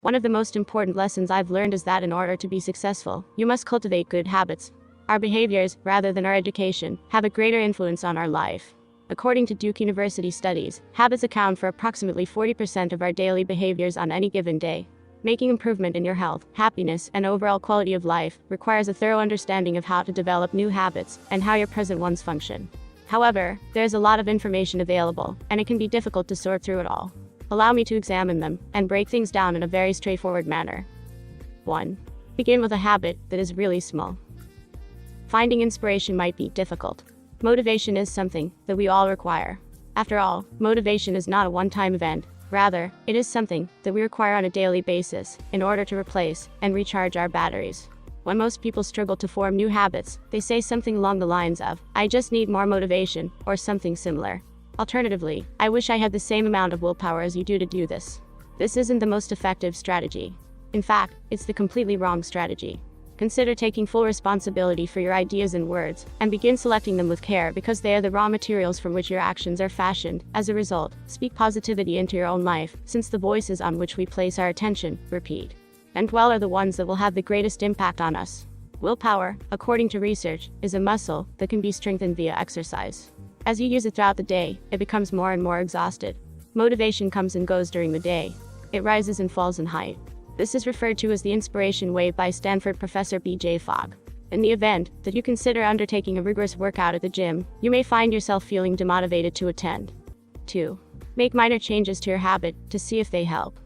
One of the most important lessons I've learned is that in order to be successful, you must cultivate good habits. Our behaviors, rather than our education, have a greater influence on our life. According to Duke University studies, habits account for approximately 40% of our daily behaviors on any given day. Making improvement in your health, happiness, and overall quality of life requires a thorough understanding of how to develop new habits and how your present ones function. However, there's a lot of information available, and it can be difficult to sort through it all. Allow me to examine them and break things down in a very straightforward manner. 1. Begin with a habit that is really small. Finding inspiration might be difficult. Motivation is something that we all require. After all, motivation is not a one-time event. Rather, it is something that we require on a daily basis in order to replace and recharge our batteries. When most people struggle to form new habits, they say something along the lines of, "I just need more motivation," or something similar. Alternatively, "I wish I had the same amount of willpower as you do to do this." This isn't the most effective strategy. In fact, it's the completely wrong strategy. Consider taking full responsibility for your ideas and words, and begin selecting them with care because they are the raw materials from which your actions are fashioned. As a result, speak positivity into your own life, since the voices on which we place our attention, repeat, and dwell are the ones that will have the greatest impact on us. Willpower, according to research, is a muscle that can be strengthened via exercise. As you use it throughout the day, it becomes more and more exhausted. Motivation comes and goes during the day. It rises and falls in height. This is referred to as the inspiration wave by Stanford professor B.J. Fogg. In the event that you consider undertaking a rigorous workout at the gym, you may find yourself feeling demotivated to attend. 2. Make minor changes to your habit to see if they help.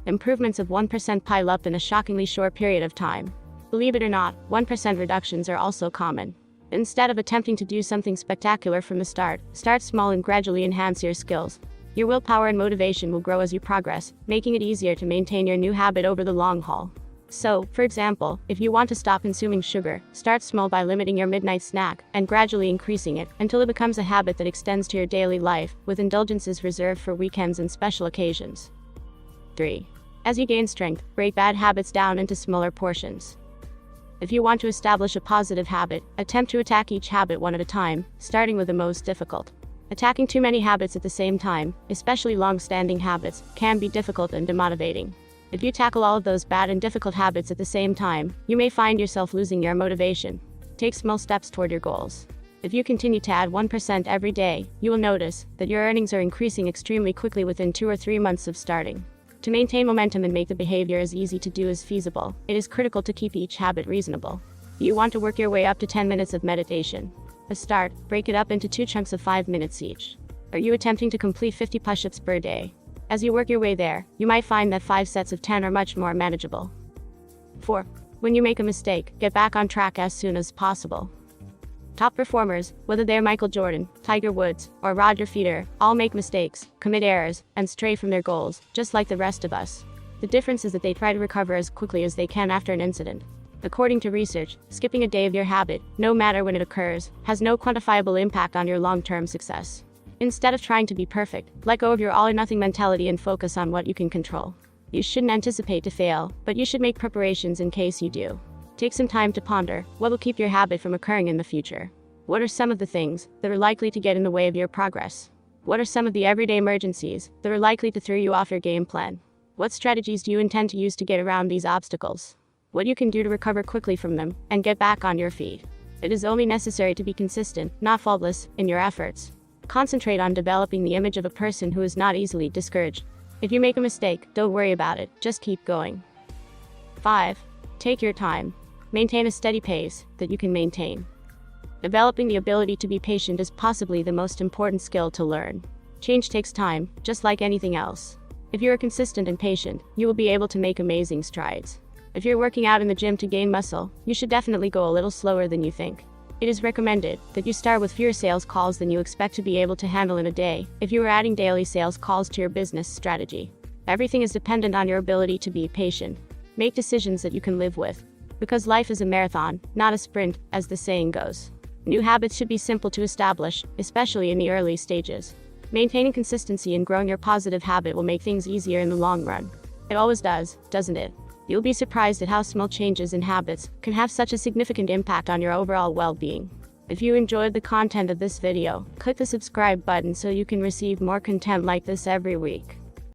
Improvements of 1% pile up in a shockingly short period of time. Believe it or not, 1% reductions are also common. Instead of attempting to do something spectacular from the start, start small and gradually enhance your skills. Your willpower and motivation will grow as you progress, making it easier to maintain your new habit over the long haul. So, for example, if you want to stop consuming sugar, start small by limiting your midnight snack and gradually increasing it until it becomes a habit that extends to your daily life, with indulgences reserved for weekends and special occasions. 3. As you gain strength, break bad habits down into smaller portions. If you want to establish a positive habit, attempt to attack each habit one at a time, starting with the most difficult. Attacking too many habits at the same time, especially long-standing habits, can be difficult and demotivating. If you tackle all of those bad and difficult habits at the same time, you may find yourself losing your motivation. Take small steps toward your goals. If you continue to add 1% every day, you will notice that your earnings are increasing extremely quickly within 2 or 3 months of starting. To maintain momentum and make the behavior as easy to do as feasible, it is critical to keep each habit reasonable. You want to work your way up to 10 minutes of meditation. To start, break it up into 2 chunks of 5 minutes each. Are you attempting to complete 50 push-ups per day? As you work your way there, you might find that 5 sets of 10 are much more manageable. 4. When you make a mistake, get back on track as soon as possible. Top performers, whether they're Michael Jordan, Tiger Woods, or Roger Federer, all make mistakes, commit errors, and stray from their goals, just like the rest of us. The difference is that they try to recover as quickly as they can after an incident. According to research, skipping a day of your habit, no matter when it occurs, has no quantifiable impact on your long-term success. Instead of trying to be perfect, let go of your all-or-nothing mentality and focus on what you can control. You shouldn't anticipate to fail, but you should make preparations in case you do. Take some time to ponder what will keep your habit from occurring in the future. What are some of the things that are likely to get in the way of your progress? What are some of the everyday emergencies that are likely to throw you off your game plan? What strategies do you intend to use to get around these obstacles? What you can do to recover quickly from them and get back on your feet. It is only necessary to be consistent, not faultless, in your efforts. Concentrate on developing the image of a person who is not easily discouraged. If you make a mistake, don't worry about it, just keep going. 5. Take your time. Maintain a steady pace that you can maintain. Developing the ability to be patient is possibly the most important skill to learn. Change takes time, just like anything else. If you are consistent and patient, you will be able to make amazing strides. If you're working out in the gym to gain muscle, you should definitely go a little slower than you think. It is recommended that you start with fewer sales calls than you expect to be able to handle in a day if you are adding daily sales calls to your business strategy. Everything is dependent on your ability to be patient. Make decisions that you can live with. Because life is a marathon, not a sprint, as the saying goes. New habits should be simple to establish, especially in the early stages. Maintaining consistency and growing your positive habit will make things easier in the long run. It always does, doesn't it? You'll be surprised at how small changes in habits can have such a significant impact on your overall well-being. If you enjoyed the content of this video, click the subscribe button so you can receive more content like this every week.